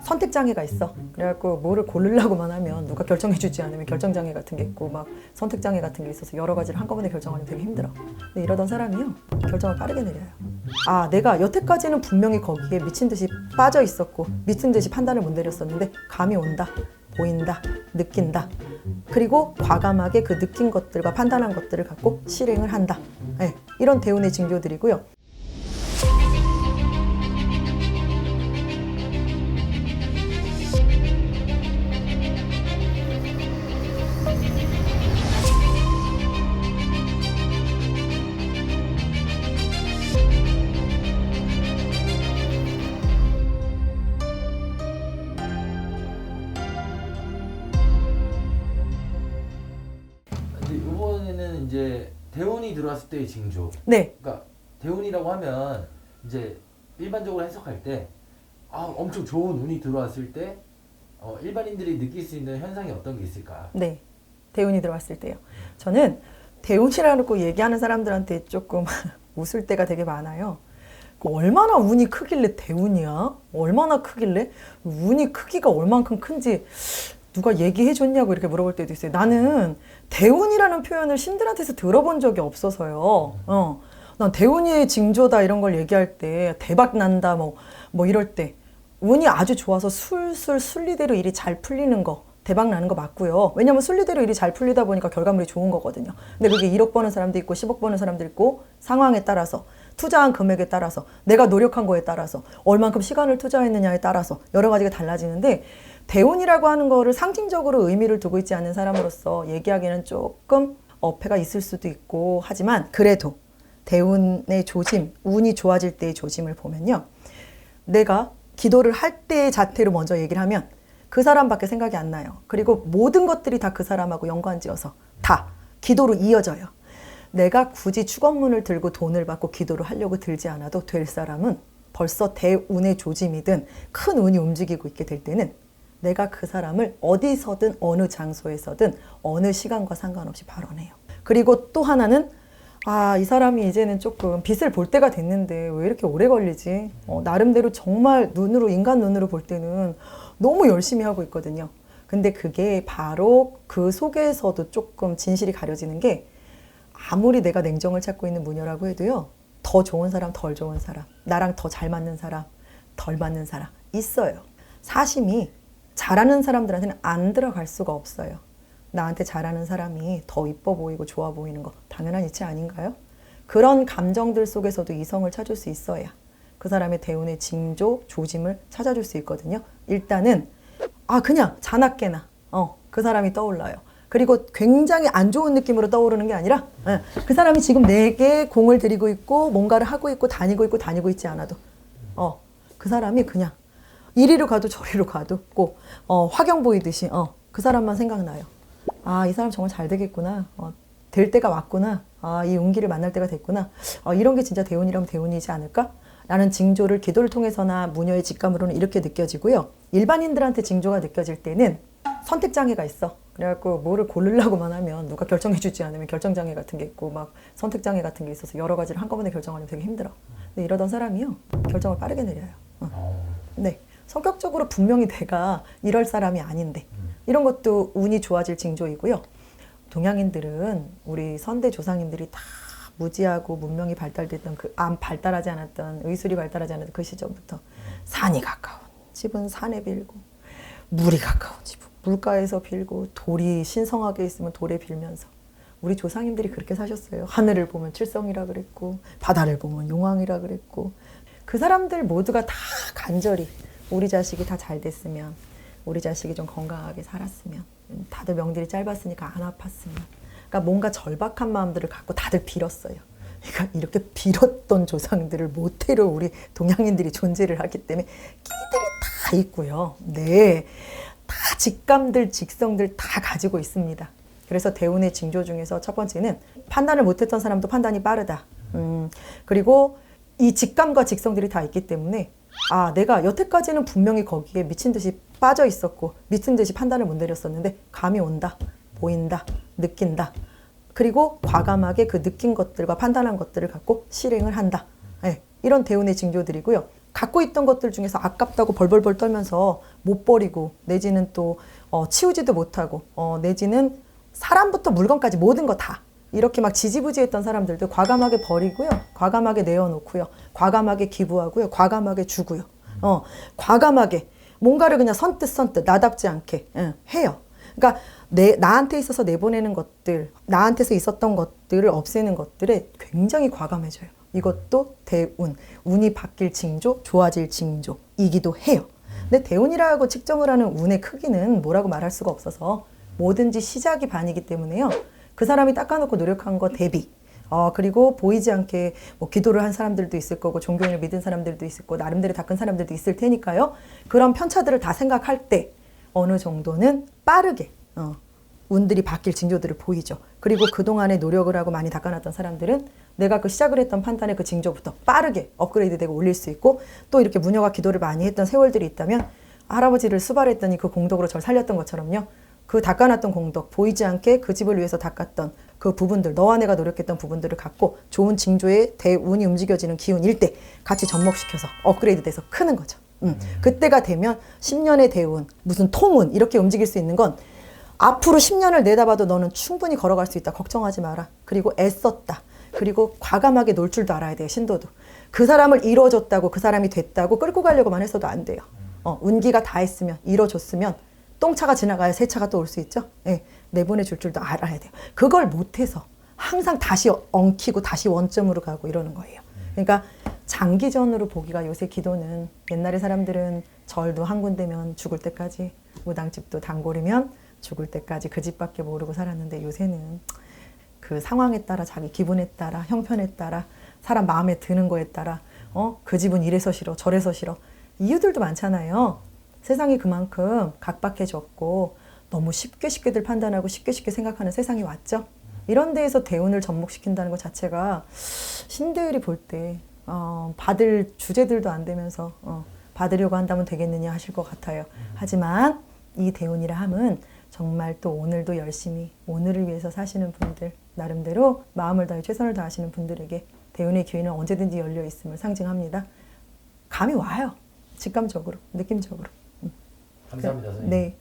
선택장애가 있어. 그래갖고 뭐를 고르려고만 하면 누가 결정해주지 않으면 결정장애 같은 게 있고 막 선택장애 같은 게 있어서 여러 가지를 한꺼번에 결정하면 되게 힘들어. 근데 이러던 사람이요, 결정을 빠르게 내려요. 아, 내가 여태까지는 분명히 거기에 미친 듯이 빠져 있었고 미친 듯이 판단을 못 내렸었는데 감이 온다, 보인다, 느낀다. 그리고 과감하게 그 느낀 것들과 판단한 것들을 갖고 실행을 한다. 네, 이런 대운의 징조들이고요. 이번에는 이제 대운이 들어왔을 때의 징조. 네. 그러니까 대운이라고 하면 이제 일반적으로 해석할 때 엄청 좋은 운이 들어왔을 때 일반인들이 느낄 수 있는 현상이 어떤 게 있을까? 네. 대운이 들어왔을 때요. 저는 대운이라고 얘기하는 사람들한테 조금 웃을 때가 되게 많아요. 얼마나 운이 크길래 대운이야? 얼마나 크길래? 운이 크기가 얼만큼 큰지 누가 얘기해 줬냐고 이렇게 물어볼 때도 있어요. 나는 대운이라는 표현을 신들한테서 들어본 적이 없어서요. 난 대운이 징조다 이런 걸 얘기할 때 대박 난다 뭐 이럴 때 운이 아주 좋아서 술술 순리대로 일이 잘 풀리는 거, 대박 나는 거 맞고요. 왜냐면 순리대로 일이 잘 풀리다 보니까 결과물이 좋은 거거든요. 근데 그게 1억 버는 사람도 있고 10억 버는 사람도 있고 상황에 따라서 투자한 금액에 따라서 내가 노력한 거에 따라서 얼만큼 시간을 투자했느냐에 따라서 여러 가지가 달라지는데 대운이라고 하는 거를 상징적으로 의미를 두고 있지 않는 사람으로서 얘기하기는 조금 어폐가 있을 수도 있고 하지만 그래도 대운의 조짐, 운이 좋아질 때의 조짐을 보면요. 내가 기도를 할 때의 자태로 먼저 얘기를 하면 그 사람밖에 생각이 안 나요. 그리고 모든 것들이 다 그 사람하고 연관지어서 다 기도로 이어져요. 내가 굳이 축원문을 들고 돈을 받고 기도를 하려고 들지 않아도 될 사람은 벌써 대운의 조짐이든 큰 운이 움직이고 있게 될 때는 내가 그 사람을 어디서든 어느 장소에서든 어느 시간과 상관없이 발언해요. 그리고 또 하나는 이 사람이 이제는 조금 빛을 볼 때가 됐는데 왜 이렇게 오래 걸리지? 나름대로 정말 눈으로 인간 눈으로 볼 때는 너무 열심히 하고 있거든요. 근데 그게 바로 그 속에서도 조금 진실이 가려지는 게 아무리 내가 냉정을 찾고 있는 무녀라고 해도요. 더 좋은 사람, 덜 좋은 사람, 나랑 더 잘 맞는 사람, 덜 맞는 사람 있어요. 사심이 잘하는 사람들한테는 안 들어갈 수가 없어요. 나한테 잘하는 사람이 더 이뻐 보이고 좋아 보이는 거 당연한 이치 아닌가요? 그런 감정들 속에서도 이성을 찾을 수 있어야 그 사람의 대운의 징조, 조짐을 찾아줄 수 있거든요. 일단은 그냥 자나깨나 그 사람이 떠올라요. 그리고 굉장히 안 좋은 느낌으로 떠오르는 게 아니라 그 사람이 지금 내게 공을 들이고 있고 뭔가를 하고 있고 다니고 있지 않아도 그 사람이 그냥 이리로 가도 저리로 가도 꼭 화경 보이듯이 그 사람만 생각나요. 이 사람 정말 잘 되겠구나. 될 때가 왔구나. 이 운기를 만날 때가 됐구나. 이런 게 진짜 대운이라면 대운이지 않을까? 라는 징조를 기도를 통해서나 무녀의 직감으로는 이렇게 느껴지고요. 일반인들한테 징조가 느껴질 때는 선택장애가 있어. 그래갖고 뭐를 고르려고만 하면 누가 결정해주지 않으면 결정장애 같은 게 있고 막 선택장애 같은 게 있어서 여러 가지를 한꺼번에 결정하면 되게 힘들어. 근데 이러던 사람이요. 결정을 빠르게 내려요. 네. 성격적으로 분명히 내가 이럴 사람이 아닌데 이런 것도 운이 좋아질 징조이고요. 동양인들은 우리 선대 조상님들이 다 무지하고 문명이 발달됐던 발달하지 않았던 의술이 발달하지 않았던 그 시절부터 산이 가까운 집은 산에 빌고 물이 가까운 집은 물가에서 빌고 돌이 신성하게 있으면 돌에 빌면서 우리 조상님들이 그렇게 사셨어요. 하늘을 보면 칠성이라 그랬고 바다를 보면 용왕이라 그랬고 그 사람들 모두가 다 간절히 우리 자식이 다 잘 됐으면 우리 자식이 좀 건강하게 살았으면 다들 명들이 짧았으니까 안 아팠으면 그러니까 뭔가 절박한 마음들을 갖고 다들 빌었어요. 그러니까 이렇게 빌었던 조상들을 모태로 우리 동양인들이 존재를 하기 때문에 끼들이 다 있고요. 네, 다 직감들, 직성들 다 가지고 있습니다. 그래서 대운의 징조 중에서 첫 번째는 판단을 못했던 사람도 판단이 빠르다. 그리고 이 직감과 직성들이 다 있기 때문에 내가 여태까지는 분명히 거기에 미친 듯이 빠져 있었고 미친 듯이 판단을 못 내렸었는데 감이 온다, 보인다, 느낀다. 그리고 과감하게 그 느낀 것들과 판단한 것들을 갖고 실행을 한다. 네, 이런 대운의 징조들이고요. 갖고 있던 것들 중에서 아깝다고 벌벌벌 떨면서 못 버리고 내지는 또 치우지도 못하고 내지는 사람부터 물건까지 모든 거 다 이렇게 막 지지부지했던 사람들도 과감하게 버리고요, 과감하게 내어놓고요, 과감하게 기부하고요, 과감하게 주고요, 과감하게 뭔가를 그냥 선뜻 나답지 않게 해요. 그러니까 나한테 있어서 내보내는 것들, 나한테서 있었던 것들을 없애는 것들에 굉장히 과감해져요. 이것도 대운, 운이 바뀔 징조, 좋아질 징조이기도 해요. 근데 대운이라고 측정을 하는 운의 크기는 뭐라고 말할 수가 없어서 뭐든지 시작이 반이기 때문에요. 그 사람이 닦아놓고 노력한 거 대비, 그리고 보이지 않게 뭐 기도를 한 사람들도 있을 거고 종교인을 믿은 사람들도 있을 거고 나름대로 닦은 사람들도 있을 테니까요. 그런 편차들을 다 생각할 때 어느 정도는 빠르게 운들이 바뀔 징조들을 보이죠. 그리고 그동안에 노력을 하고 많이 닦아놨던 사람들은 내가 그 시작을 했던 판단의 그 징조부터 빠르게 업그레이드되고 올릴 수 있고, 또 이렇게 무녀가 기도를 많이 했던 세월들이 있다면 할아버지를 수발했더니 그 공덕으로 절 살렸던 것처럼요. 그 닦아놨던 공덕, 보이지 않게 그 집을 위해서 닦았던 그 부분들, 너와 내가 노력했던 부분들을 갖고 좋은 징조의 대운이 움직여지는 기운일 때 같이 접목시켜서 업그레이드돼서 크는 거죠. 그때가 되면 10년의 대운, 무슨 통운 이렇게 움직일 수 있는 건 앞으로 10년을 내다봐도 너는 충분히 걸어갈 수 있다. 걱정하지 마라. 그리고 애썼다. 그리고 과감하게 놀 줄도 알아야 돼요. 신도도. 그 사람을 이뤄줬다고, 그 사람이 됐다고 끌고 가려고만 해서도 안 돼요. 운기가 다 했으면, 이뤄줬으면 똥차가 지나가야 새 차가 또 올 수 있죠. 네, 내보내줄 줄도 알아야 돼요. 그걸 못해서 항상 다시 엉키고 다시 원점으로 가고 이러는 거예요. 그러니까 장기전으로 보기가 요새 기도는, 옛날에 사람들은 절도 한 군데면 죽을 때까지, 무당집도 단골이면 죽을 때까지 그 집밖에 모르고 살았는데, 요새는 그 상황에 따라, 자기 기분에 따라, 형편에 따라, 사람 마음에 드는 거에 따라 그 집은 이래서 싫어 저래서 싫어 이유들도 많잖아요. 세상이 그만큼 각박해졌고 너무 쉽게들 판단하고 쉽게 생각하는 세상이 왔죠. 이런 데에서 대운을 접목시킨다는 것 자체가 신대율이 볼 때 받을 주제들도 안 되면서 받으려고 한다면 되겠느냐 하실 것 같아요. 하지만 이 대운이라 함은 정말 또 오늘도 열심히 오늘을 위해서 사시는 분들, 나름대로 마음을 다해 최선을 다하시는 분들에게 대운의 기회는 언제든지 열려 있음을 상징합니다. 감이 와요. 직감적으로, 느낌적으로. 감사합니다, 선생님. 네.